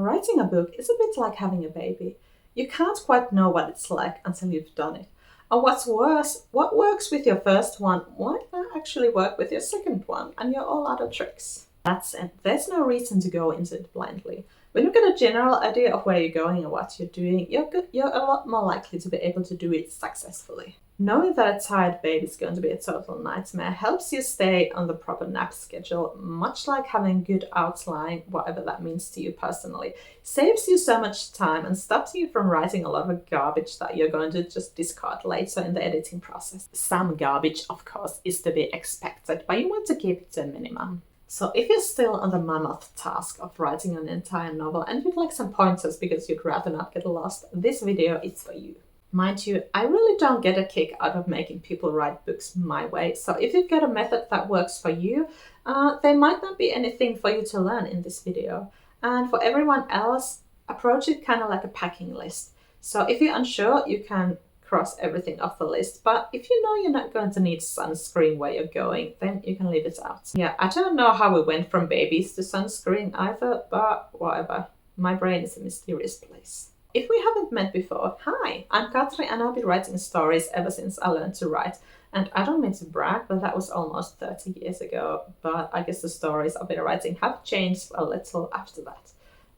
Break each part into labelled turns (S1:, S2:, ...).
S1: Writing a book is a bit like having a baby. You can't quite know what it's like until you've done it. Or what's worse, what works with your first one might not actually work with your second one and your all other tricks. That's it. There's no reason to go into it blindly. When you get a general idea of where you're going and what you're doing, you're a lot more likely to be able to do it successfully. Knowing that a tired baby is going to be a total nightmare helps you stay on the proper nap schedule, much like having good outline, whatever that means to you personally. Saves you so much time and stops you from writing a lot of garbage that you're going to just discard later in the editing process. Some garbage, of course, is to be expected, but you want to keep it to a minimum. So if you're still on the mammoth task of writing an entire novel and you'd like some pointers because you'd rather not get lost, this video is for you. Mind you, I really don't get a kick out of making people write books my way, so if you've got a method that works for you, there might not be anything for you to learn in this video. And for everyone else, approach it kind of like a packing list. So if you're unsure, you can cross everything off the list, but if you know you're not going to need sunscreen where you're going, then you can leave it out. Yeah, I don't know how we went from babies to sunscreen either, but whatever. My brain is a mysterious place. If we haven't met before, hi, I'm Katri and I've been writing stories ever since I learned to write. And I don't mean to brag, but that was almost 30 years ago. But I guess the stories I've been writing have changed a little after that.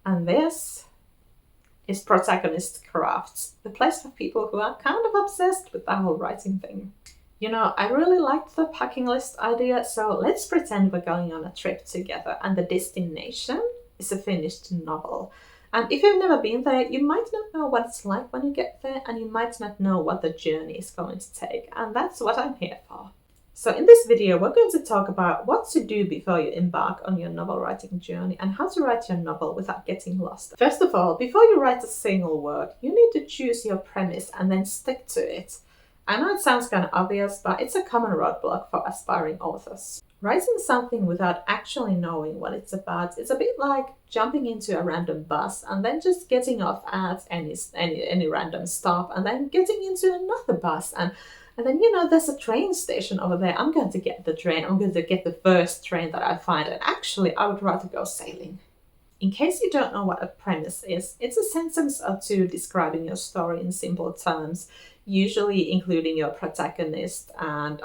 S1: And this is Protagonist Crafts, the place for people who are kind of obsessed with that whole writing thing. You know, I really liked the packing list idea, so let's pretend we're going on a trip together and the destination is a finished novel. And if you've never been there, you might not know what it's like when you get there, and you might not know what the journey is going to take, and that's what I'm here for. So in this video, we're going to talk about what to do before you embark on your novel writing journey and how to write your novel without getting lost. First of all, before you write a single word, you need to choose your premise and then stick to it. I know it sounds kind of obvious, but it's a common roadblock for aspiring authors. Writing something without actually knowing what it's about is a bit like jumping into a random bus and then just getting off at any random stop and then getting into another bus and then, you know, there's a train station over there. I'm going to get the train. I'm going to get the first train that I find, and actually I would rather go sailing. In case you don't know what a premise is, it's a sentence or two describing your story in simple terms, usually including your protagonist and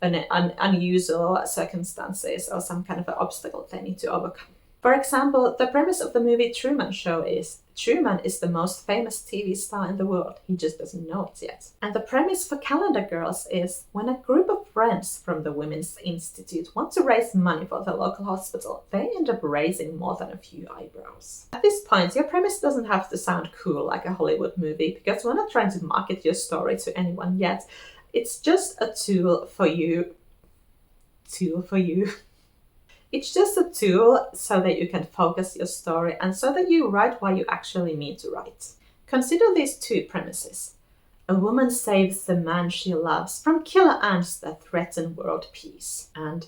S1: unusual circumstances or some kind of an obstacle they need to overcome. For example, the premise of the movie Truman Show is Truman is the most famous TV star in the world. He just doesn't know it yet. And the premise for Calendar Girls is when a group of friends from the Women's Institute want to raise money for the local hospital, they end up raising more than a few eyebrows. At this point, your premise doesn't have to sound cool like a Hollywood movie because we're not trying to market your story to anyone yet. It's just a tool for you. It's just a tool so that you can focus your story and so that you write what you actually mean to write. Consider these two premises. A woman saves the man she loves from killer ants that threaten world peace. And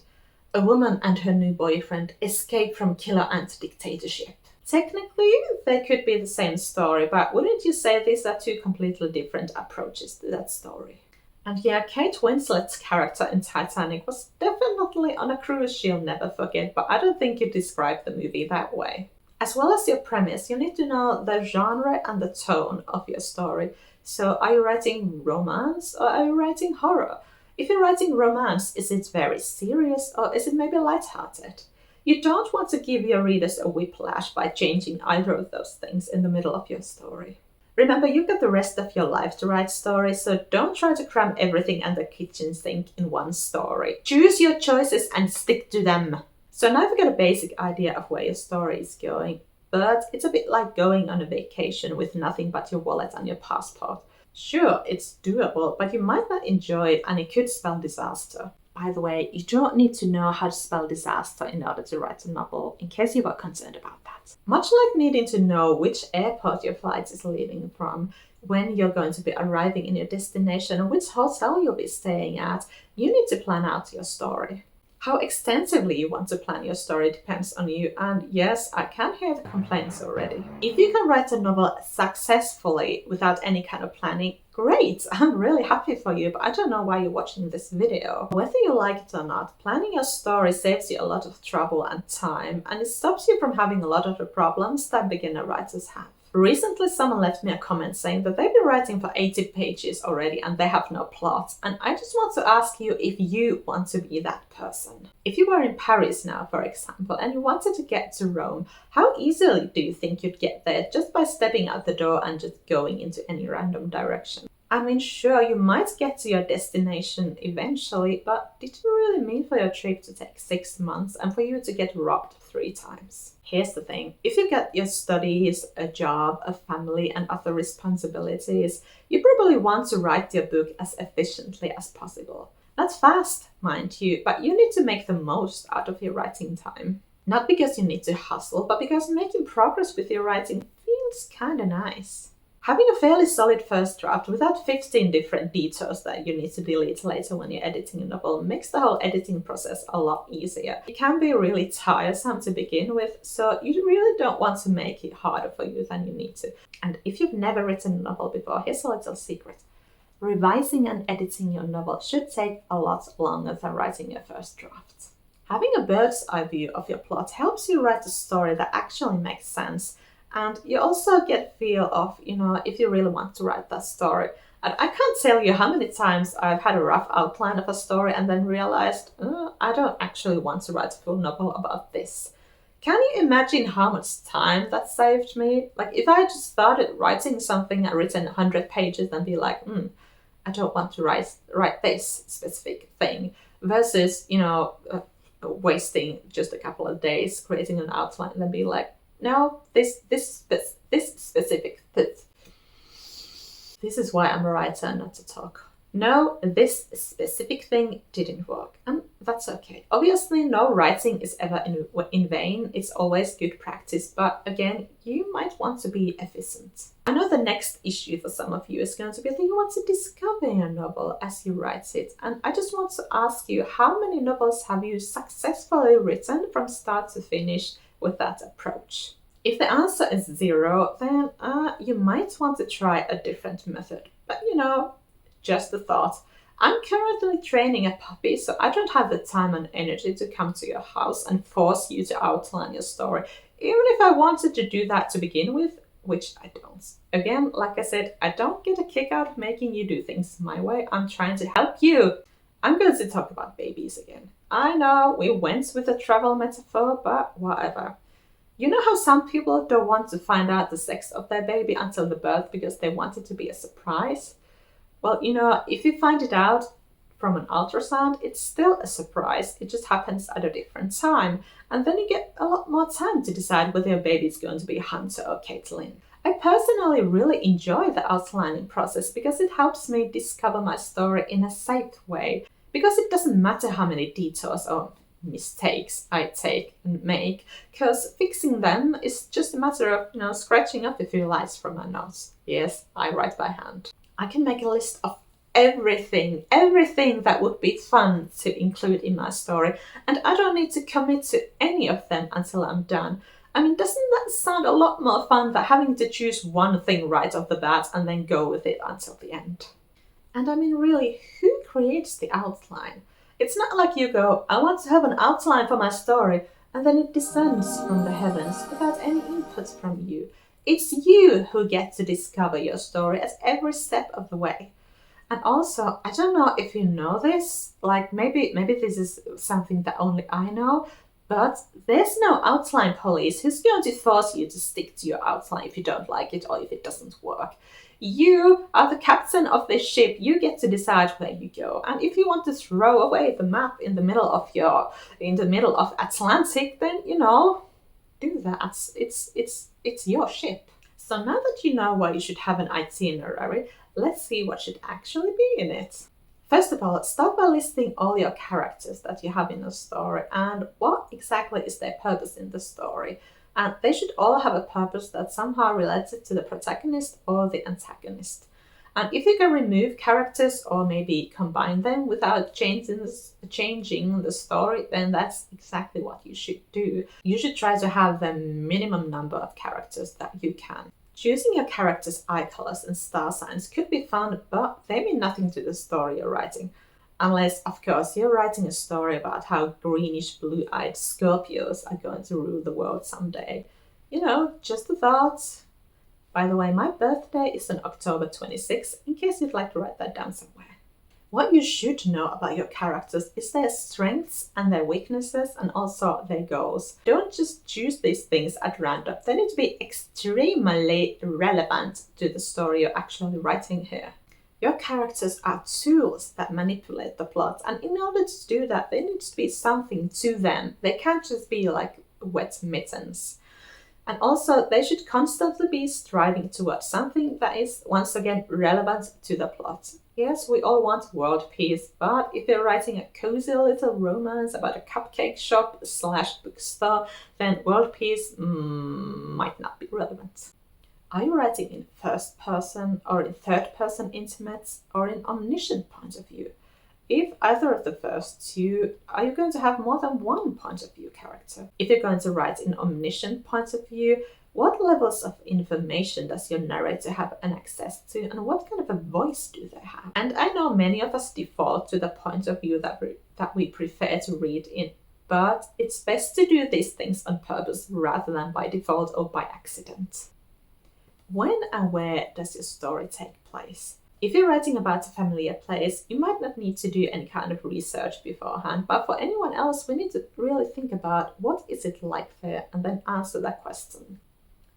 S1: a woman and her new boyfriend escape from killer ant dictatorship. Technically, they could be the same story, but wouldn't you say these are two completely different approaches to that story? And yeah, Kate Winslet's character in Titanic was definitely on a cruise she'll never forget, but I don't think you describe the movie that way. As well as your premise, you need to know the genre and the tone of your story. So are you writing romance or are you writing horror? If you're writing romance, is it very serious or is it maybe lighthearted? You don't want to give your readers a whiplash by changing either of those things in the middle of your story. Remember, you've got the rest of your life to write stories, so don't try to cram everything and the kitchen sink in one story. Choose your choices and stick to them. So now you've got a basic idea of where your story is going, but it's a bit like going on a vacation with nothing but your wallet and your passport. Sure, it's doable, but you might not enjoy it and it could spell disaster. By the way, you don't need to know how to spell disaster in order to write a novel, in case you were concerned about that. Much like needing to know which airport your flight is leaving from, when you're going to be arriving in your destination, and which hotel you'll be staying at, you need to plan out your story. How extensively you want to plan your story depends on you, and yes, I can hear the complaints already. If you can write a novel successfully without any kind of planning, great! I'm really happy for you, but I don't know why you're watching this video. Whether you like it or not, planning your story saves you a lot of trouble and time, and it stops you from having a lot of the problems that beginner writers have. Recently, someone left me a comment saying that they've been writing for 80 pages already and they have no plot. And I just want to ask you if you want to be that person. If you were in Paris now, for example, and you wanted to get to Rome, how easily do you think you'd get there just by stepping out the door and just going into any random direction? I mean, sure, you might get to your destination eventually, but did you really mean for your trip to take 6 months and for you to get robbed 3 times? Here's the thing, if you get your studies, a job, a family, and other responsibilities, you probably want to write your book as efficiently as possible. Not fast, mind you, but you need to make the most out of your writing time. Not because you need to hustle, but because making progress with your writing feels kinda nice. Having a fairly solid first draft without 15 different details that you need to delete later when you're editing a novel makes the whole editing process a lot easier. It can be really tiresome to begin with, so you really don't want to make it harder for you than you need to. And if you've never written a novel before, here's a little secret. Revising and editing your novel should take a lot longer than writing your first draft. Having a bird's eye view of your plot helps you write a story that actually makes sense. And you also get a feel of, if you really want to write that story. And I can't tell you how many times I've had a rough outline of a story and then realized, I don't actually want to write a full novel about this. Can you imagine how much time that saved me? Like if I just started writing something and written 100 pages and be like, I don't want to write this specific thing versus, wasting just a couple of days creating an outline and then be like, no, this specific this is why I'm a writer, not to talk. No, this specific thing didn't work, and that's okay. Obviously, no writing is ever in vain. It's always good practice, but again, you might want to be efficient. I know the next issue for some of you is going to be that you want to discover your novel as you write it, and I just want to ask you, how many novels have you successfully written from start to finish with that approach? If the answer is 0, then you might want to try a different method. But just a thought. I'm currently training a puppy, so I don't have the time and energy to come to your house and force you to outline your story, even if I wanted to do that to begin with, which I don't. Again, like I said, I don't get a kick out of making you do things my way. I'm trying to help you. I'm going to talk about babies again. I know we went with a travel metaphor, but whatever. You know how some people don't want to find out the sex of their baby until the birth because they want it to be a surprise? Well, if you find it out from an ultrasound, it's still a surprise. It just happens at a different time. And then you get a lot more time to decide whether your baby is going to be Hunter or Caitlin. I personally really enjoy the outlining process because it helps me discover my story in a safe way. Because it doesn't matter how many detours or mistakes I take and make, because fixing them is just a matter of, scratching up a few lines from my notes. Yes, I write by hand. I can make a list of everything that would be fun to include in my story, and I don't need to commit to any of them until I'm done. I mean, doesn't that sound a lot more fun than having to choose one thing right off the bat and then go with it until the end? And I mean, really, who creates the outline? It's not like you go, I want to have an outline for my story, and then it descends from the heavens without any input from you. It's you who get to discover your story at every step of the way. And also, I don't know if you know this, like maybe this is something that only I know, but there's no outline police who's going to force you to stick to your outline if you don't like it or if it doesn't work. You are the captain of this ship. You get to decide where you go. And if you want to throw away the map in the middle of Atlantic, then do that. It's your ship. So now that you know why you should have an itinerary, let's see what should actually be in it. First of all, start by listing all your characters that you have in a story and what exactly is their purpose in the story. And they should all have a purpose that's somehow related to the protagonist or the antagonist. And if you can remove characters or maybe combine them without changing the story, then that's exactly what you should do. You should try to have the minimum number of characters that you can. Choosing your characters' eye colors and star signs could be fun, but they mean nothing to the story you're writing. Unless, of course, you're writing a story about how greenish blue-eyed Scorpios are going to rule the world someday. Just a thought. By the way, my birthday is on October 26th, in case you'd like to write that down somewhere. What you should know about your characters is their strengths and their weaknesses and also their goals. Don't just choose these things at random. They need to be extremely relevant to the story you're actually writing here. Your characters are tools that manipulate the plot, and in order to do that, there needs to be something to them. They can't just be like wet mittens. And also, they should constantly be striving towards something that is, once again, relevant to the plot. Yes, we all want world peace, but if you're writing a cozy little romance about a cupcake shop / bookstore, then world peace might not be relevant. Are you writing in first person or in third person intimates or in omniscient point of view? If either of the first two, are you going to have more than one point of view character? If you're going to write in omniscient point of view, what levels of information does your narrator have an access to, and what kind of a voice do they have? And I know many of us default to the point of view that we prefer to read in, but it's best to do these things on purpose rather than by default or by accident. When and where does your story take place? If you're writing about a familiar place, you might not need to do any kind of research beforehand, but for anyone else, we need to really think about what is it like there and then answer that question.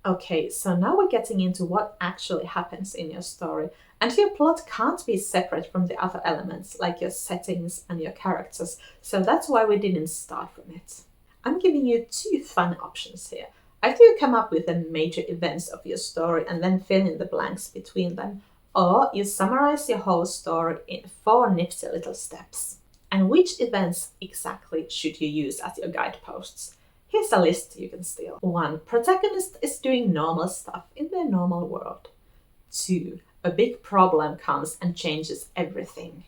S1: Okay, so now we're getting into what actually happens in your story, and your plot can't be separate from the other elements like your settings and your characters, so that's why we didn't start from it. I'm giving you 2 fun options here. Either you come up with the major events of your story and then fill in the blanks between them, or you summarize your whole story in 4 nifty little steps. And which events exactly should you use as your guideposts? Here's a list you can steal. 1. Protagonist is doing normal stuff in their normal world. 2. A big problem comes and changes everything.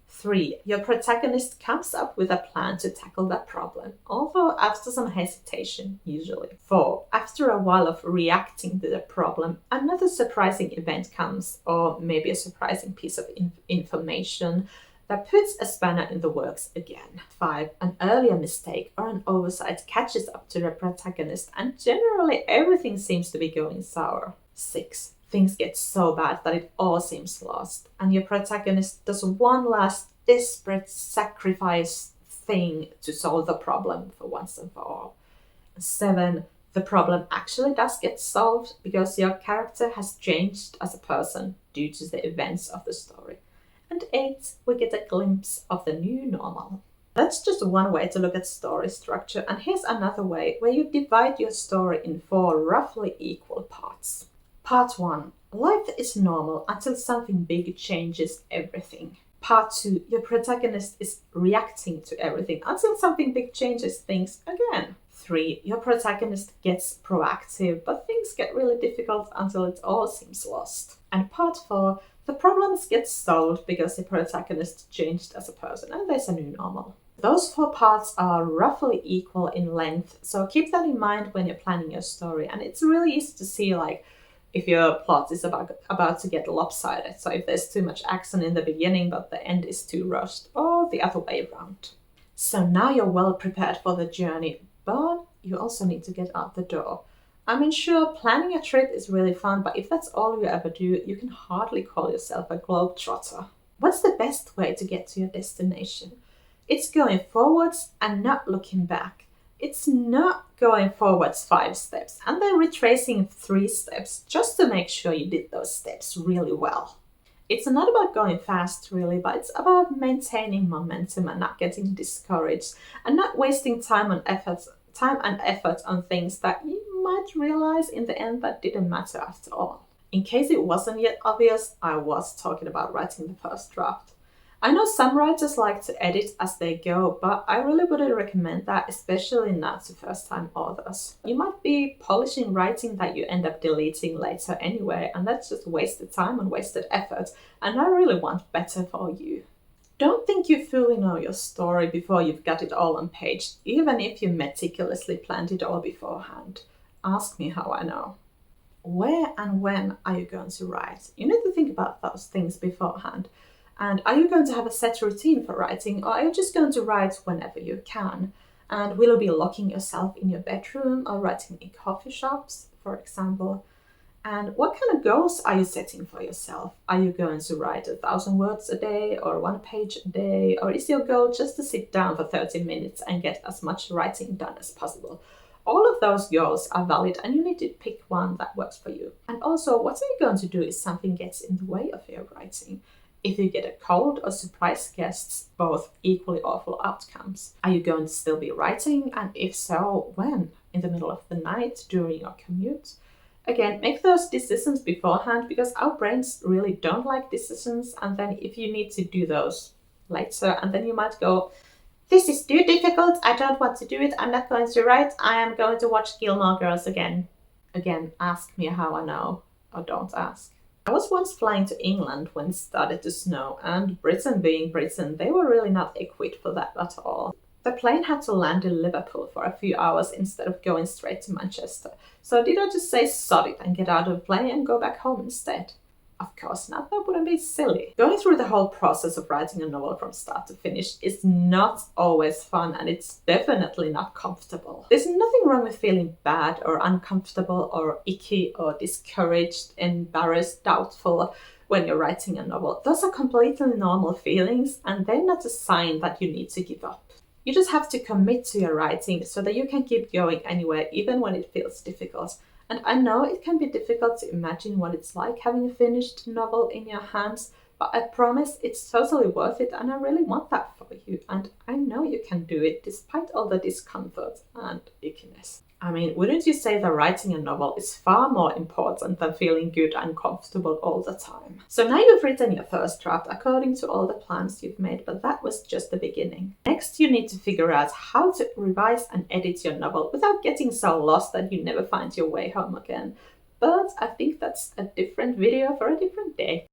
S1: 3. Your protagonist comes up with a plan to tackle that problem, although after some hesitation, usually. 4. After a while of reacting to the problem, another surprising event comes, or maybe a surprising piece of information that puts a spanner in the works again. 5. An earlier mistake or an oversight catches up to the protagonist, and generally everything seems to be going sour. 6. Things get so bad that it all seems lost, and your protagonist does one last desperate sacrifice thing to solve the problem for once and for all. 7. The problem actually does get solved because your character has changed as a person due to the events of the story. And 8. We get a glimpse of the new normal. That's just one way to look at story structure, and here's another way where you divide your story in 4 roughly equal parts. Part 1. Life is normal until something big changes everything. Part 2. Your protagonist is reacting to everything until something big changes things again. 3. Your protagonist gets proactive, but things get really difficult until it all seems lost. And part 4. The problems get solved because the protagonist changed as a person and there's a new normal. Those 4 parts are roughly equal in length, so keep that in mind when you're planning your story. And it's really easy to see if your plot is about to get lopsided. So if there's too much action in the beginning but the end is too rushed, or the other way around. So now you're well prepared for the journey, but you also need to get out the door. I mean, sure, planning a trip is really fun, but if that's all you ever do, you can hardly call yourself a globetrotter. What's the best way to get to your destination? It's going forwards and not looking back. It's not going forwards 5 steps and then retracing 3 steps just to make sure you did those steps really well. It's not about going fast really, but it's about maintaining momentum and not getting discouraged and not wasting time and effort on things that you might realize in the end that didn't matter after all. In case it wasn't yet obvious, I was talking about writing the first draft. I know some writers like to edit as they go, but I really wouldn't recommend that, especially not to first-time authors. You might be polishing writing that you end up deleting later anyway, and that's just wasted time and wasted effort, and I really want better for you. Don't think you fully know your story before you've got it all on page, even if you meticulously planned it all beforehand. Ask me how I know. Where and when are you going to write? You need to think about those things beforehand. And are you going to have a set routine for writing, or are you just going to write whenever you can? And will you be locking yourself in your bedroom or writing in coffee shops, for example? And what kind of goals are you setting for yourself? Are you going to write 1,000 words a day or 1 page a day? Or is your goal just to sit down for 30 minutes and get as much writing done as possible? All of those goals are valid and you need to pick one that works for you. And also, what are you going to do if something gets in the way of your writing? If you get a cold or surprise guests, both equally awful outcomes. Are you going to still be writing? And if so, when? In the middle of the night, during your commute? Again, make those decisions beforehand because our brains really don't like decisions. And then if you need to do those later, and then you might go, this is too difficult, I don't want to do it, I'm not going to write, I am going to watch Gilmore Girls again. Again, ask me how I know, or don't ask. I was once flying to England when it started to snow, and Britain being Britain, they were really not equipped for that at all. The plane had to land in Liverpool for a few hours instead of going straight to Manchester. So did I just say sod it and get out of the plane and go back home instead? Of course not, that wouldn't be silly. Going through the whole process of writing a novel from start to finish is not always fun, and it's definitely not comfortable. There's nothing wrong with feeling bad or uncomfortable or icky or discouraged, embarrassed, doubtful when you're writing a novel. Those are completely normal feelings, and they're not a sign that you need to give up. You just have to commit to your writing so that you can keep going anywhere, even when it feels difficult. And I know it can be difficult to imagine what it's like having a finished novel in your hands, but I promise it's totally worth it, and I really want that for you. And I know you can do it despite all the discomfort and ickiness. I mean, wouldn't you say that writing a novel is far more important than feeling good and comfortable all the time? So now you've written your first draft according to all the plans you've made, but that was just the beginning. Next, you need to figure out how to revise and edit your novel without getting so lost that you never find your way home again. But I think that's a different video for a different day.